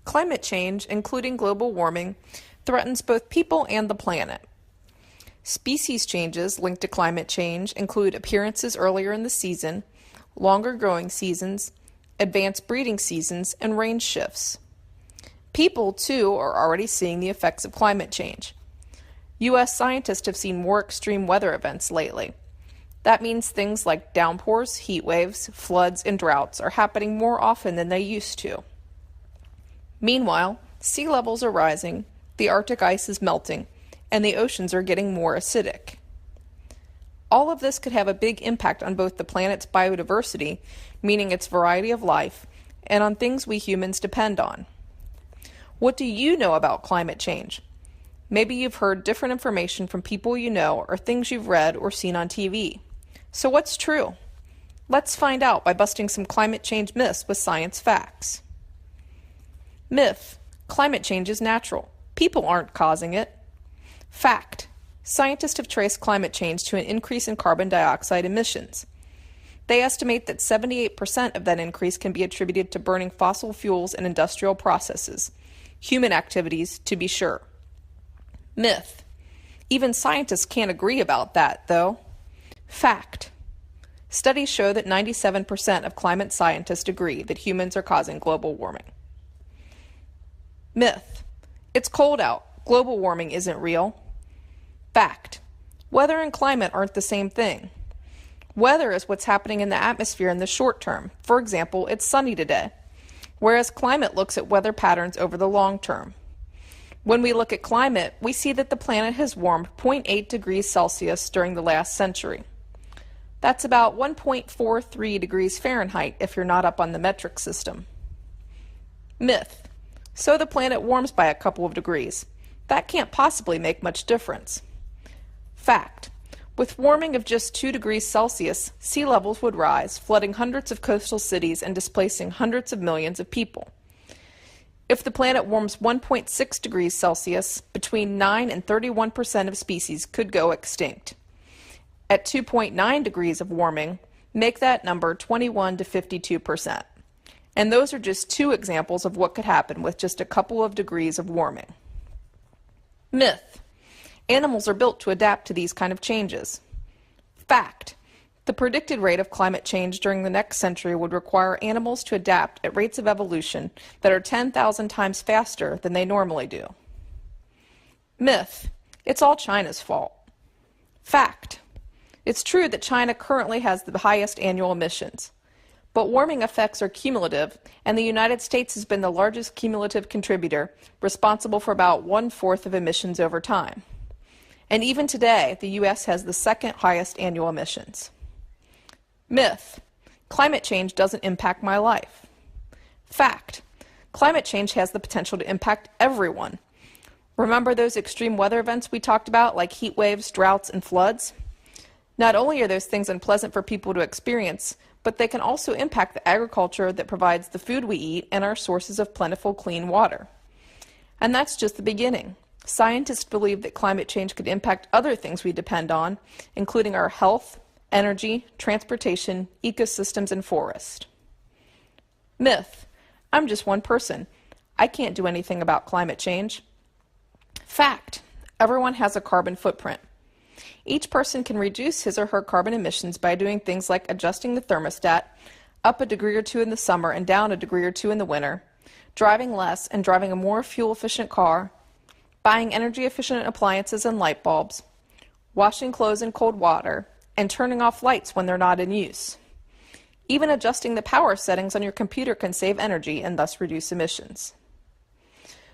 Climate change, including global warming, threatens both people and the planet. Species changes linked to climate change include appearances earlier in the season, longer growing seasons, advanced breeding seasons, and range shifts. People, too, are already seeing the effects of climate change. U.S. scientists have seen more extreme weather events lately. That means things like downpours, heat waves, floods, and droughts are happening more often than they used to. Meanwhile, sea levels are rising, the Arctic ice is melting, and the oceans are getting more acidic. All of this could have a big impact on both the planet's biodiversity, meaning its variety of life, and on things we humans depend on. What do you know about climate change? Maybe you've heard different information from people you know or things you've read or seen on TV. So what's true? Let's find out by busting some climate change myths with science facts. Myth: climate change is natural. People aren't causing it. Fact: scientists have traced climate change to an increase in carbon dioxide emissions. They estimate that 78% of that increase can be attributed to burning fossil fuels and industrial processes, human activities to be sure. Myth: even scientists can't agree about that, though. Fact: studies show that 97% of climate scientists agree that humans are causing global warming. Myth: it's cold out. Global warming isn't real. Fact: weather and climate aren't the same thing. Weather is what's happening in the atmosphere in the short term. For example, it's sunny today. Whereas climate looks at weather patterns over the long term. When we look at climate, we see that the planet has warmed 0.8 degrees Celsius during the last century. That's about 1.43 degrees Fahrenheit if you're not up on the metric system. Myth: so the planet warms by a couple of degrees. That can't possibly make much difference. Fact: with warming of just 2 degrees Celsius, sea levels would rise, flooding hundreds of coastal cities and displacing hundreds of millions of people. If the planet warms 1.6 degrees Celsius, between 9 and 31% of species could go extinct. At 2.9 degrees of warming, make that number 21 to 52%. And those are just two examples of what could happen with just a couple of degrees of warming. Myth: animals are built to adapt to these kind of changes. Fact: the predicted rate of climate change during the next century would require animals to adapt at rates of evolution that are 10,000 times faster than they normally do. Myth: it's all China's fault. Fact: it's true that China currently has the highest annual emissions, but warming effects are cumulative, and the United States has been the largest cumulative contributor, responsible for about 1/4 of emissions over time. And even today, the U.S. has the second highest annual emissions. Myth: climate change doesn't impact my life. Fact: climate change has the potential to impact everyone. Remember those extreme weather events we talked about, like heat waves, droughts, and floods? Not only are those things unpleasant for people to experience, but they can also impact the agriculture that provides the food we eat and our sources of plentiful, clean water. And that's just the beginning. Scientists believe that climate change could impact other things we depend on, including our health, energy, transportation, ecosystems, and forest. Myth: I'm just one person. I can't do anything about climate change. Fact: everyone has a carbon footprint. Each person can reduce his or her carbon emissions by doing things like adjusting the thermostat up a degree or two in the summer and down a degree or two in the winter, driving less and driving a more fuel-efficient car, buying energy-efficient appliances and light bulbs, washing clothes in cold water, and turning off lights when they're not in use. Even adjusting the power settings on your computer can save energy and thus reduce emissions.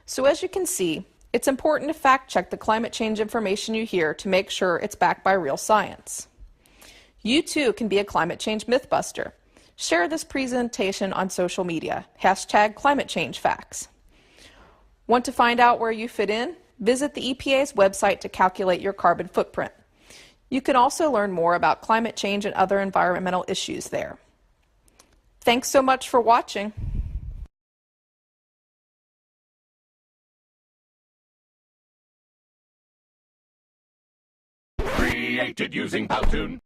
So as you can see, it's important to fact-check the climate change information you hear to make sure it's backed by real science. You too can be a climate change mythbuster. Share this presentation on social media. #ClimateChangeFacts. Want to find out where you fit in? Visit the EPA's website to calculate your carbon footprint. You can also learn more about climate change and other environmental issues there. Thanks so much for watching. Created using Powtoon.